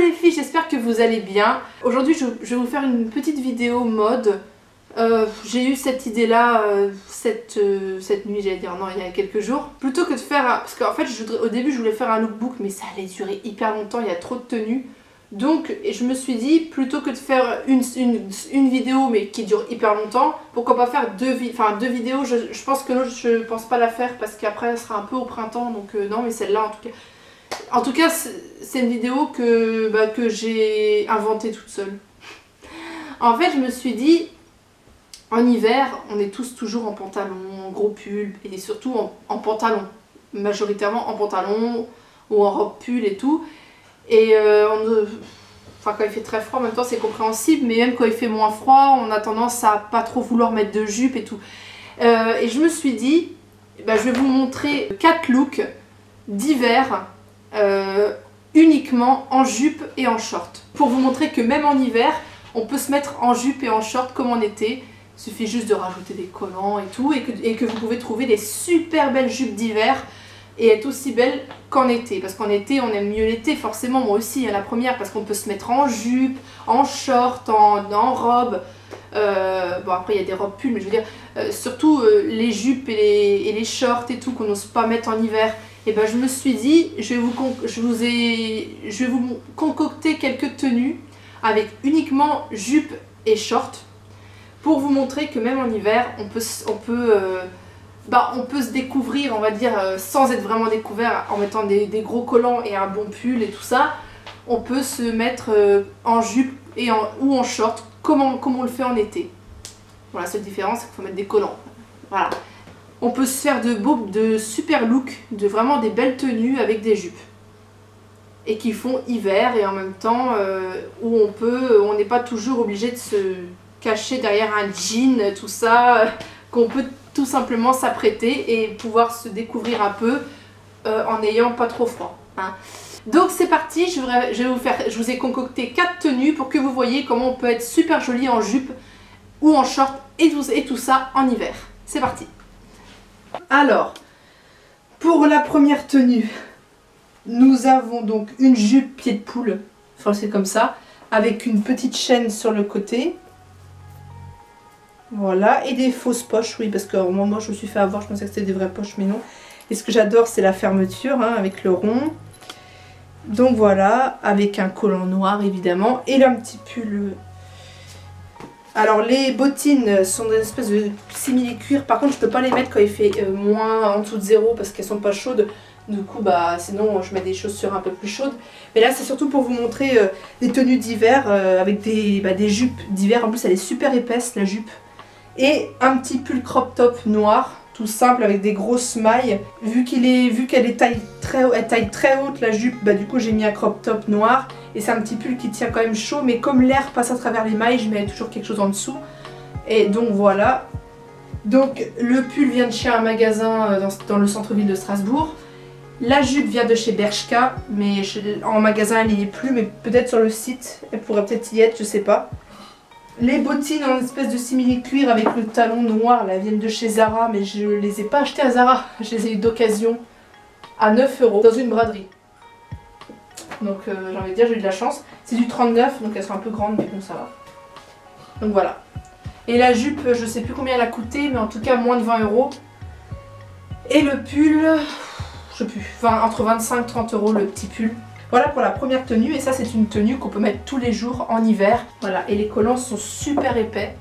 les filles, j'espère que vous allez bien. Aujourd'hui je vais vous faire une petite vidéo mode. J'ai eu cette idée là cette nuit, j'allais dire, non, il y a quelques jours. Plutôt que de faire, parce qu'en fait au début je voulais faire un lookbook mais ça allait durer hyper longtemps, il y a trop de tenues. Donc je me suis dit, plutôt que de faire une vidéo mais qui dure hyper longtemps, pourquoi pas faire deux vidéos. Je pense que l'autre je pense pas la faire parce qu'après elle sera un peu au printemps, donc non, mais celle-là en tout cas. En tout cas, c'est une vidéo que j'ai inventée toute seule. En fait, je me suis dit, en hiver, on est tous toujours en pantalon, en gros pull, et surtout en pantalon. Majoritairement en pantalon ou en robe pull et tout. Et enfin, quand il fait très froid, en même temps, c'est compréhensible, mais même quand il fait moins froid, on a tendance à pas trop vouloir mettre de jupe et tout. Et je me suis dit, je vais vous montrer 4 looks d'hiver. Uniquement en jupe et en short, pour vous montrer que même en hiver on peut se mettre en jupe et en short comme en été. Il suffit juste de rajouter des collants et tout, et que vous pouvez trouver des super belles jupes d'hiver et être aussi belles qu'en été, parce qu'en été on aime mieux l'été, forcément, moi aussi la première, parce qu'on peut se mettre en jupe, en short, en robe. Bon, après il y a des robes pulls, mais je veux dire surtout les jupes et les shorts et tout qu'on n'ose pas mettre en hiver. Et je me suis dit, je vais vous concocter quelques tenues avec uniquement jupe et short, pour vous montrer que même en hiver on peut se découvrir, on va dire, sans être vraiment découvert, en mettant des gros collants et un bon pull et tout ça. On peut se mettre en jupe ou en short comme on le fait en été. Voilà, la seule différence c'est qu'il faut mettre des collants. Voilà. On peut se faire de super looks, vraiment des belles tenues avec des jupes. Et qui font hiver, et en même temps où on n'est pas toujours obligé de se cacher derrière un jean, tout ça, qu'on peut tout simplement s'apprêter et pouvoir se découvrir un peu en n'ayant pas trop froid. Hein. Donc c'est parti, je vous ai concocté 4 tenues pour que vous voyez comment on peut être super jolie en jupe ou en short et tout ça en hiver. C'est parti. Alors, pour la première tenue, nous avons donc une jupe pied de poule, enfin c'est comme ça, avec une petite chaîne sur le côté. Voilà, et des fausses poches, oui, parce que moi je me suis fait avoir, je pensais que c'était des vraies poches, mais non. Et ce que j'adore, c'est la fermeture, hein, avec le rond. Donc voilà, avec un collant noir évidemment, et là un petit pull. Alors les bottines sont des espèces de simili-cuir, par contre je peux pas les mettre quand il fait moins en dessous de 0 parce qu'elles sont pas chaudes. Du coup sinon je mets des chaussures un peu plus chaudes. Mais là c'est surtout pour vous montrer des tenues d'hiver avec des jupes d'hiver. En plus elle est super épaisse la jupe. Et un petit pull crop top noir, tout simple, avec des grosses mailles. Vu qu'elle taille très haute la jupe, du coup j'ai mis un crop top noir. Et c'est un petit pull qui tient quand même chaud, mais comme l'air passe à travers les mailles, je mets toujours quelque chose en dessous. Et donc voilà. Donc le pull vient de chez un magasin dans le centre-ville de Strasbourg. La jupe vient de chez Bershka, mais en magasin elle n'y est plus, mais peut-être sur le site, elle pourrait peut-être y être, je sais pas. Les bottines en espèce de simili-cuir avec le talon noir, là, viennent de chez Zara, mais je les ai pas achetées à Zara, je les ai eu d'occasion à 9 € dans une braderie. Donc j'ai envie de dire, j'ai eu de la chance. C'est du 39, donc elles sont un peu grandes, mais bon, ça va. Donc voilà. Et la jupe, je sais plus combien elle a coûté, mais en tout cas moins de 20 €. Et le pull, je sais plus, entre 25 et 30 € le petit pull. Voilà pour la première tenue, et ça c'est une tenue qu'on peut mettre tous les jours en hiver. Voilà, et les collants sont super épais.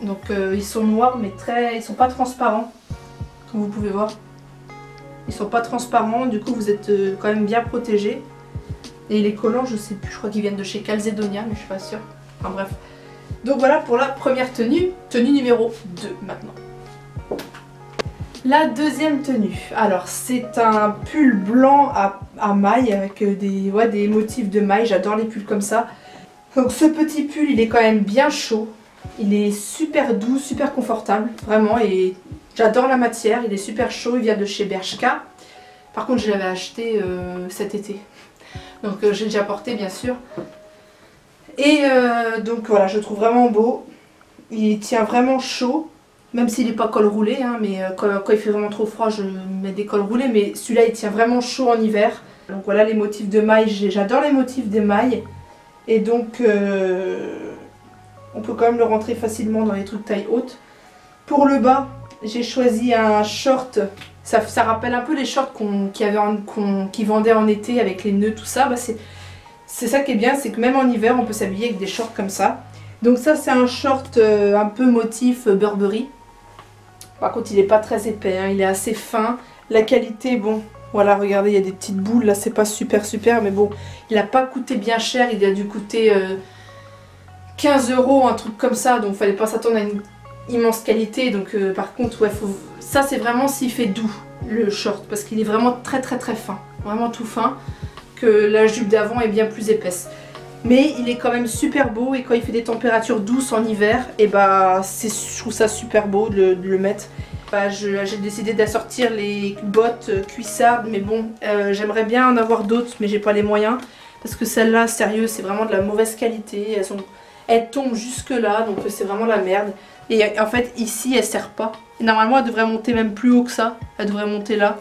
Donc ils sont noirs, mais ils sont pas transparents, comme vous pouvez voir. Ils sont pas transparents, du coup vous êtes quand même bien protégés. Et les collants, je sais plus, je crois qu'ils viennent de chez Calzedonia, mais je suis pas sûre. Enfin bref. Donc voilà pour la première tenue. Tenue numéro 2 maintenant. La deuxième tenue. Alors c'est un pull blanc à mailles avec des motifs de mailles. J'adore les pulls comme ça. Donc ce petit pull, il est quand même bien chaud. Il est super doux, super confortable, vraiment. Et j'adore la matière, il est super chaud. Il vient de chez Bershka. Par contre je l'avais acheté cet été. Donc j'ai déjà porté bien sûr. Et donc voilà, je le trouve vraiment beau. Il tient vraiment chaud. Même s'il n'est pas col roulé, hein, mais quand il fait vraiment trop froid, je mets des cols roulés. Mais celui-là, il tient vraiment chaud en hiver. Donc voilà les motifs de mailles, j'adore les motifs des mailles. Et donc on peut quand même le rentrer facilement dans les trucs taille haute. Pour le bas, j'ai choisi un short, ça rappelle un peu les shorts qui vendaient en été avec les nœuds, tout ça. Bah c'est ça qui est bien, c'est que même en hiver, on peut s'habiller avec des shorts comme ça. Donc ça, c'est un short un peu motif Burberry. Par contre, il n'est pas très épais, hein, il est assez fin. La qualité, bon, voilà, regardez, il y a des petites boules, là, c'est pas super, mais bon, il n'a pas coûté bien cher, il a dû coûter 15 €, un truc comme ça, donc il fallait pas s'attendre à une immense qualité. Donc par contre, ouais, ça, c'est vraiment s'il fait doux, le short, parce qu'il est vraiment très fin, vraiment tout fin, que la jupe d'avant est bien plus épaisse. Mais il est quand même super beau, et quand il fait des températures douces en hiver, et bah je trouve ça super beau de le mettre. Bah, j'ai décidé d'assortir les bottes cuissardes, mais bon, j'aimerais bien en avoir d'autres, mais j'ai pas les moyens. Parce que celle-là, sérieux, c'est vraiment de la mauvaise qualité. Elles tombent jusque là, donc c'est vraiment la merde. Et en fait, ici, elle sert pas. Et normalement, elle devrait monter même plus haut que ça. Elle devrait monter là.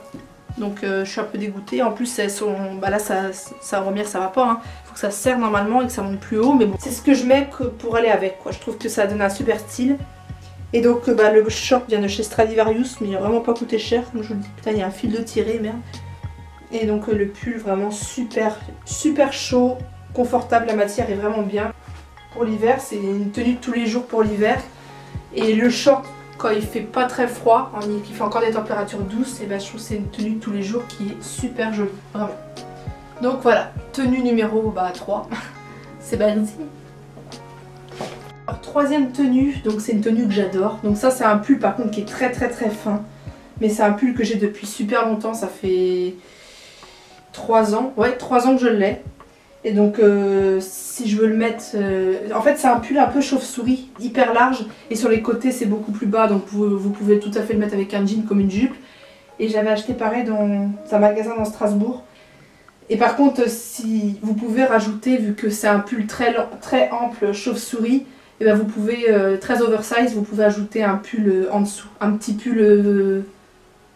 Donc je suis un peu dégoûtée. En plus, elles sont... Bah là, ça remet, ça va pas. Hein. Faut que ça serre normalement et que ça monte plus haut. Mais bon, c'est ce que je mets pour aller avec, quoi. Je trouve que ça donne un super style. Et donc, bah, le short vient de chez Stradivarius, mais il n'a vraiment pas coûté cher. Comme je vous le dis, putain, il y a un fil de tiré, merde. Et donc, le pull, vraiment super chaud, confortable. La matière est vraiment bien. Pour l'hiver, c'est une tenue de tous les jours pour l'hiver. Et le short, quand il fait pas très froid, qu'il fait encore des températures douces, et ben je trouve que c'est une tenue de tous les jours qui est super jolie, vraiment. Donc voilà, tenue numéro 3, c'est parti. Alors troisième tenue, donc c'est une tenue que j'adore. Donc ça c'est un pull par contre qui est très fin. Mais c'est un pull que j'ai depuis super longtemps, ça fait 3 ans. Ouais, 3 ans que je l'ai. Et donc si je veux le mettre... en fait c'est un pull un peu chauve-souris, hyper large. Et sur les côtés c'est beaucoup plus bas, donc vous pouvez tout à fait le mettre avec un jean comme une jupe. Et j'avais acheté pareil dans un magasin dans Strasbourg. Et par contre si vous pouvez rajouter, vu que c'est un pull très ample chauve-souris, et ben vous pouvez, très oversize, vous pouvez ajouter un pull en dessous. Un petit pull...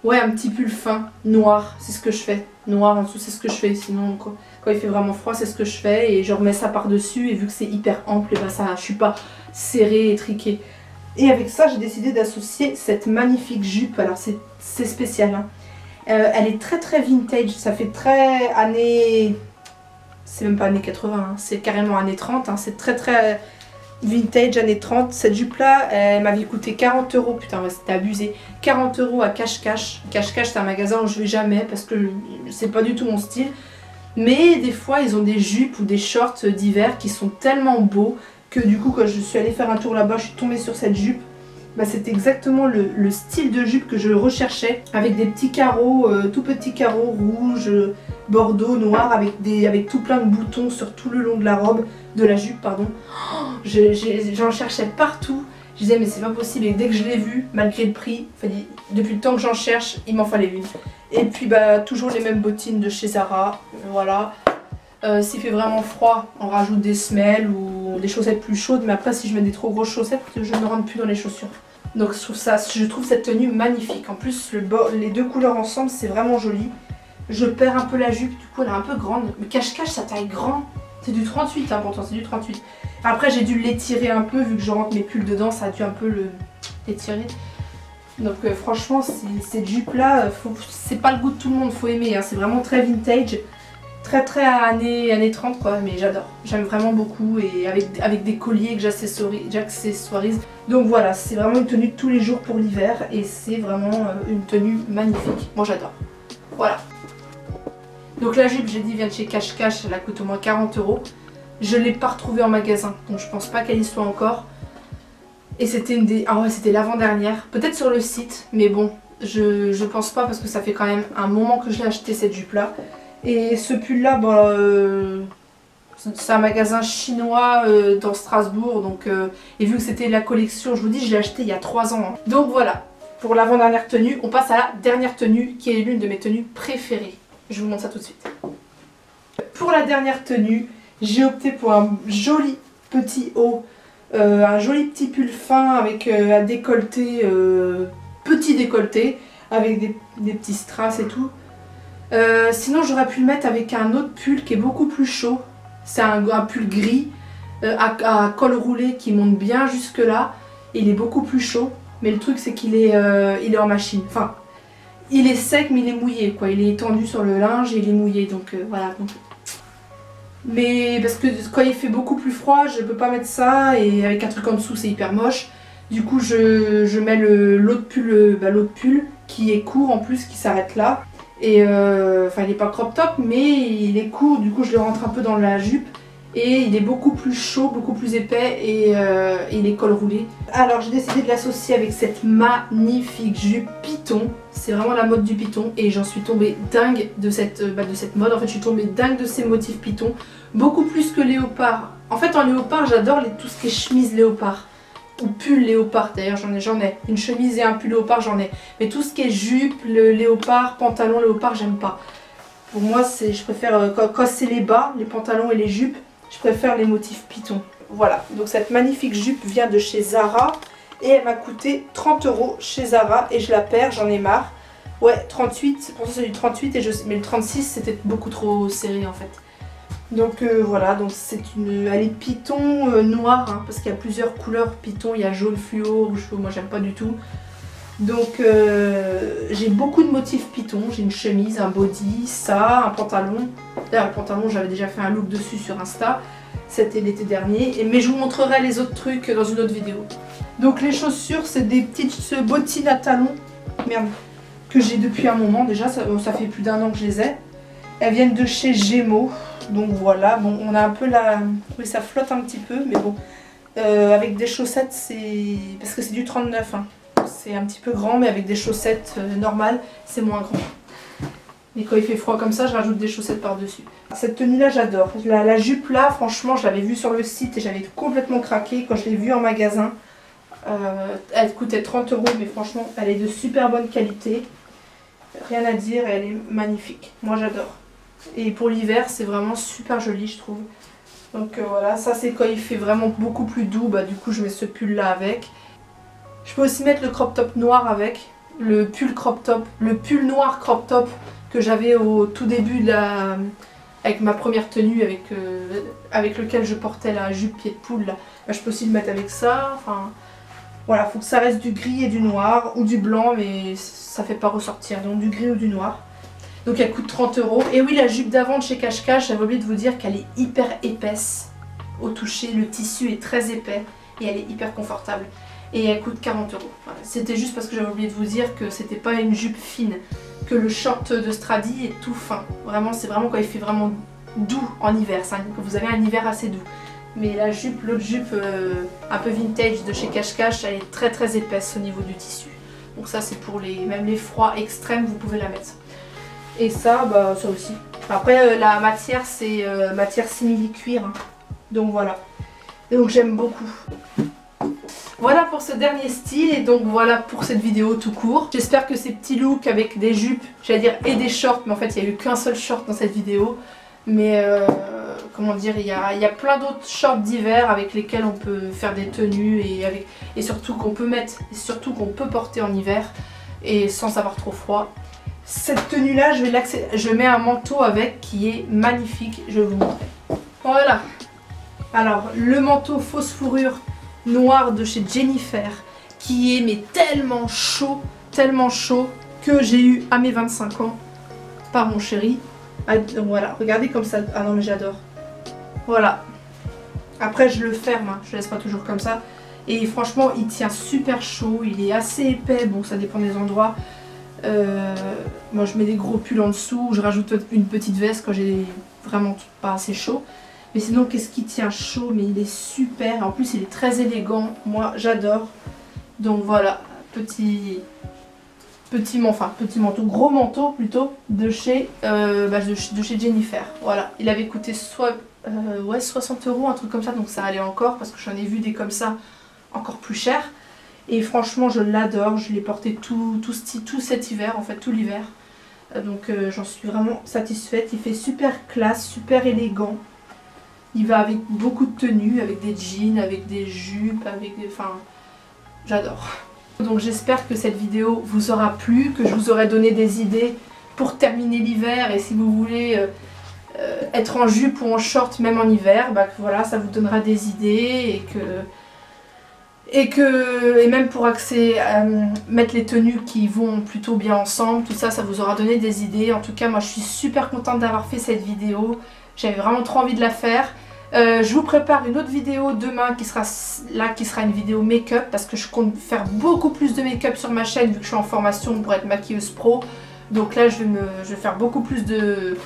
ouais, un petit pull fin, noir, c'est ce que je fais. Noir en dessous, c'est ce que je fais. Sinon, quand il fait vraiment froid, c'est ce que je fais. Et je remets ça par-dessus. Et vu que c'est hyper ample, et ben ça, je suis pas serrée et triquée. Et avec ça, j'ai décidé d'associer cette magnifique jupe. Alors, c'est spécial. Hein. Elle est très vintage. Ça fait très années... C'est même pas années 80. Hein. C'est carrément années 30. Hein. C'est très vintage, années 30. Cette jupe-là, elle m'avait coûté 40 €. Putain, ouais, c'était abusé. 40 € à Cache-Cache. Cache-Cache, c'est un magasin où je vais jamais parce que c'est pas du tout mon style. Mais des fois, ils ont des jupes ou des shorts d'hiver qui sont tellement beaux que du coup, quand je suis allée faire un tour là-bas, je suis tombée sur cette jupe. Bah, c'est exactement le style de jupe que je recherchais. Avec des petits carreaux, tout petits carreaux rouges, bordeaux, noirs, avec tout plein de boutons sur tout le long de la robe, de la jupe, pardon. J'en cherchais partout. Je disais mais c'est pas possible, et dès que je l'ai vue, malgré le prix, depuis le temps que j'en cherche, il m'en fallait une. Et puis bah toujours les mêmes bottines de chez Zara, voilà. S'il fait vraiment froid, on rajoute des semelles ou des chaussettes plus chaudes, mais après si je mets des trop grosses chaussettes, je ne rentre plus dans les chaussures. Donc je trouve cette tenue magnifique. En plus les deux couleurs ensemble, c'est vraiment joli. Je perds un peu la jupe, du coup elle est un peu grande. Mais Cache-Cache, ça taille grand. C'est du 38 hein, pourtant, c'est du 38. Après j'ai dû l'étirer un peu, vu que je rentre mes pulls dedans, ça a dû un peu l'étirer. Donc franchement, cette jupe là, c'est pas le goût de tout le monde, faut aimer. Hein. C'est vraiment très vintage, très années 30 quoi, mais j'adore. J'aime vraiment beaucoup, et avec des colliers que j'accessoirise. Donc voilà, c'est vraiment une tenue de tous les jours pour l'hiver, et c'est vraiment une tenue magnifique. Moi j'adore. Voilà. Donc la jupe, j'ai dit, vient de chez Cache-Cache, elle a coûté au moins 40 €. Je ne l'ai pas retrouvée en magasin, donc je pense pas qu'elle y soit encore. Et c'était une des... Ah ouais, c'était l'avant-dernière. Peut-être sur le site, mais bon, je pense pas parce que ça fait quand même un moment que je l'ai acheté cette jupe-là. Et ce pull-là, bah, c'est un magasin chinois dans Strasbourg, donc... et vu que c'était la collection, je vous dis, je l'ai acheté il y a 3 ans. Hein. Donc voilà, pour l'avant-dernière tenue, on passe à la dernière tenue, qui est l'une de mes tenues préférées. Je vous montre ça tout de suite. Pour la dernière tenue, j'ai opté pour un joli petit haut, un joli petit pull fin avec un décolleté, petit décolleté, avec des petits strass et tout. Sinon j'aurais pu le mettre avec un autre pull qui est beaucoup plus chaud. C'est un pull gris à col roulé qui monte bien jusque là. Et il est beaucoup plus chaud. Mais le truc c'est qu'il est, il est en machine. Enfin, il est sec mais il est mouillé quoi. Il est étendu sur le linge et il est mouillé. Donc voilà. Donc... Mais parce que quand il fait beaucoup plus froid, je peux pas mettre ça. Et avec un truc en dessous c'est hyper moche. Du coup je mets l'autre pull qui est court en plus, qui s'arrête là. Et enfin il n'est pas crop top mais il est court, du coup je le rentre un peu dans la jupe et il est beaucoup plus chaud, beaucoup plus épais et il est col roulé. Alors j'ai décidé de l'associer avec cette magnifique jupe python, c'est vraiment la mode du python et j'en suis tombée dingue de cette mode. En fait je suis tombée dingue de ces motifs python, beaucoup plus que léopard. En fait en léopard j'adore tout ce qui est chemise léopard. Ou pull léopard, d'ailleurs j'en ai. Une chemise et un pull léopard j'en ai. Mais tout ce qui est jupe, le léopard, pantalon léopard, j'aime pas. Pour moi je préfère, quand c'est les bas, les pantalons et les jupes, je préfère les motifs python. Voilà, donc cette magnifique jupe vient de chez Zara. Et elle m'a coûté 30 € chez Zara. Et je la perds, j'en ai marre. Ouais, 38, pour ça c'est du 38, mais le 36 c'était beaucoup trop serré en fait. Donc voilà, donc c'est elle est python noire, hein, parce qu'il y a plusieurs couleurs python, il y a jaune fluo, rouge fluo, moi j'aime pas du tout. Donc j'ai beaucoup de motifs python, j'ai une chemise, un body, ça, un pantalon. D'ailleurs le pantalon j'avais déjà fait un look dessus sur Insta, c'était l'été dernier, mais je vous montrerai les autres trucs dans une autre vidéo. Donc les chaussures c'est des petites bottines à talons, merde, que j'ai depuis un moment déjà, ça fait plus d'1 an que je les ai. Elles viennent de chez Gémeaux. Donc voilà, bon on a un peu la... Oui ça flotte un petit peu mais bon avec des chaussettes c'est... Parce que c'est du 39 hein. C'est un petit peu grand mais avec des chaussettes normales c'est moins grand. Et quand il fait froid comme ça je rajoute des chaussettes par dessus. Cette tenue là j'adore. La jupe là franchement je l'avais vue sur le site et j'avais complètement craqué quand je l'ai vue en magasin. Elle coûtait 30 € mais franchement elle est de super bonne qualité. Rien à dire, elle est magnifique. Moi j'adore. Et pour l'hiver c'est vraiment super joli je trouve. Donc voilà, ça c'est quand il fait vraiment beaucoup plus doux, du coup je mets ce pull là avec. Je peux aussi mettre le crop top noir avec, le pull crop top, le pull noir crop top que j'avais au tout début de avec ma première tenue avec lequel je portais la jupe pied de poule là. Je peux aussi le mettre avec ça, enfin voilà, faut que ça reste du gris et du noir ou du blanc mais ça fait pas ressortir, donc du gris ou du noir. Donc elle coûte 30 €. Et oui, la jupe d'avant de chez Cache Cache, j'avais oublié de vous dire qu'elle est hyper épaisse au toucher. Le tissu est très épais et elle est hyper confortable. Et elle coûte 40 €. Voilà. C'était juste parce que j'avais oublié de vous dire que c'était pas une jupe fine. Que le short de Stradi est tout fin. Vraiment, c'est vraiment quand il fait vraiment doux en hiver. Que vous avez un hiver assez doux. Mais la jupe, l'autre jupe un peu vintage de chez Cache Cache, elle est très très épaisse au niveau du tissu. Donc ça c'est pour même les froids extrêmes, vous pouvez la mettre. Et ça, ça aussi. Après, la matière, c'est matière simili-cuir. Hein. Donc voilà. Donc j'aime beaucoup. Voilà pour ce dernier style. Et donc voilà pour cette vidéo tout court. J'espère que ces petits looks avec des jupes, j'allais dire et des shorts. Mais en fait, il n'y a eu qu'un seul short dans cette vidéo. Mais comment dire, il y a plein d'autres shorts d'hiver avec lesquels on peut faire des tenues. Et surtout qu'on peut mettre, et surtout qu'on peut porter en hiver. Et sans avoir trop froid. Cette tenue là je mets un manteau avec qui est magnifique, je vais vous montrer. Voilà. Alors le manteau fausse fourrure noir de chez Jennifer qui est mais tellement chaud que j'ai eu à mes 25 ans par mon chéri. Voilà, regardez comme ça. Ah non mais j'adore. Voilà. Après je le ferme, hein. Je laisse pas toujours comme ça. Et franchement il tient super chaud, il est assez épais, bon ça dépend des endroits. Moi je mets des gros pulls en dessous, je rajoute une petite veste quand j'ai vraiment pas assez chaud. Mais sinon qu'est-ce qui tient chaud, mais il est super, en plus il est très élégant, moi j'adore. Donc voilà, petit manteau, gros manteau plutôt, de chez Jennifer. Voilà, il avait coûté ouais, 60 €, un truc comme ça, donc ça allait encore parce que j'en ai vu des comme ça encore plus chers. Et franchement je l'adore, je l'ai porté tout cet hiver, en fait tout l'hiver. Donc j'en suis vraiment satisfaite, il fait super classe, super élégant. Il va avec beaucoup de tenues, avec des jeans, avec des jupes, avec des... Enfin, j'adore. Donc j'espère que cette vidéo vous aura plu, que je vous aurai donné des idées pour terminer l'hiver et si vous voulez être en jupe ou en short même en hiver, bah voilà, ça vous donnera des idées et même pour mettre les tenues qui vont plutôt bien ensemble, tout ça, ça vous aura donné des idées. En tout cas, moi je suis super contente d'avoir fait cette vidéo, j'avais vraiment trop envie de la faire. Je vous prépare une autre vidéo demain qui sera une vidéo make-up parce que je compte faire beaucoup plus de make-up sur ma chaîne vu que je suis en formation pour être maquilleuse pro. Donc là je vais faire beaucoup plus de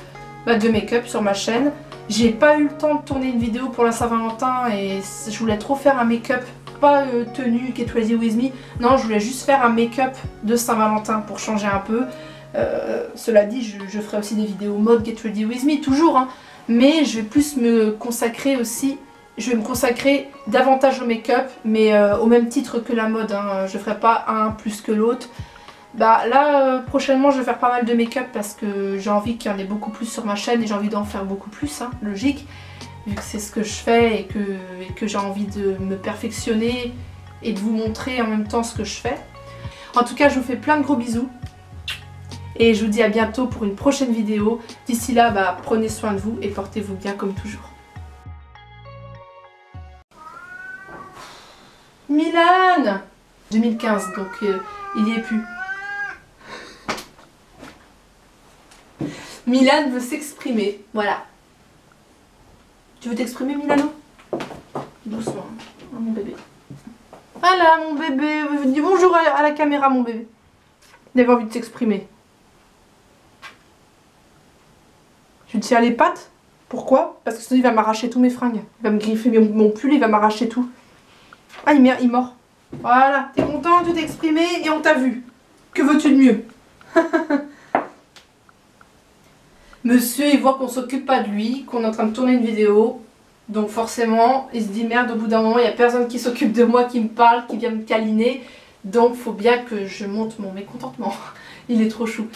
make-up sur ma chaîne. J'ai pas eu le temps de tourner une vidéo pour la Saint-Valentin et je voulais trop faire un make-up, pas tenue Get Ready With Me, non je voulais juste faire un make-up de Saint-Valentin pour changer un peu. Cela dit, je ferai aussi des vidéos mode Get Ready With Me, toujours hein. Mais je vais plus me consacrer aussi, je vais me consacrer davantage au make-up, mais au même titre que la mode, hein. Je ferai pas un plus que l'autre. Bah là, prochainement, je vais faire pas mal de make-up parce que j'ai envie qu'il y en ait beaucoup plus sur ma chaîne et j'ai envie d'en faire beaucoup plus, hein, logique, vu que c'est ce que je fais et que j'ai envie de me perfectionner et de vous montrer en même temps ce que je fais. En tout cas, je vous fais plein de gros bisous. Et je vous dis à bientôt pour une prochaine vidéo. D'ici là, bah, prenez soin de vous et portez-vous bien comme toujours. Milan 2015, donc il y est plus. Milan veut s'exprimer, voilà. Tu veux t'exprimer, Milano? Doucement, hein, mon bébé. Voilà, mon bébé. Dis bonjour à la caméra, mon bébé. Il avait envie de s'exprimer. Je lui tiens les pattes. Pourquoi? Parce que sinon il va m'arracher tous mes fringues. Il va me griffer mon pull, il va m'arracher tout. Ah, il mord. Voilà, t'es content, tu t'es exprimé et on t'a vu. Que veux-tu de mieux? Monsieur, il voit qu'on s'occupe pas de lui, qu'on est en train de tourner une vidéo. Donc forcément, il se dit merde, au bout d'un moment, il n'y a personne qui s'occupe de moi, qui me parle, qui vient me câliner. Donc faut bien que je monte mon mécontentement. Il est trop chou.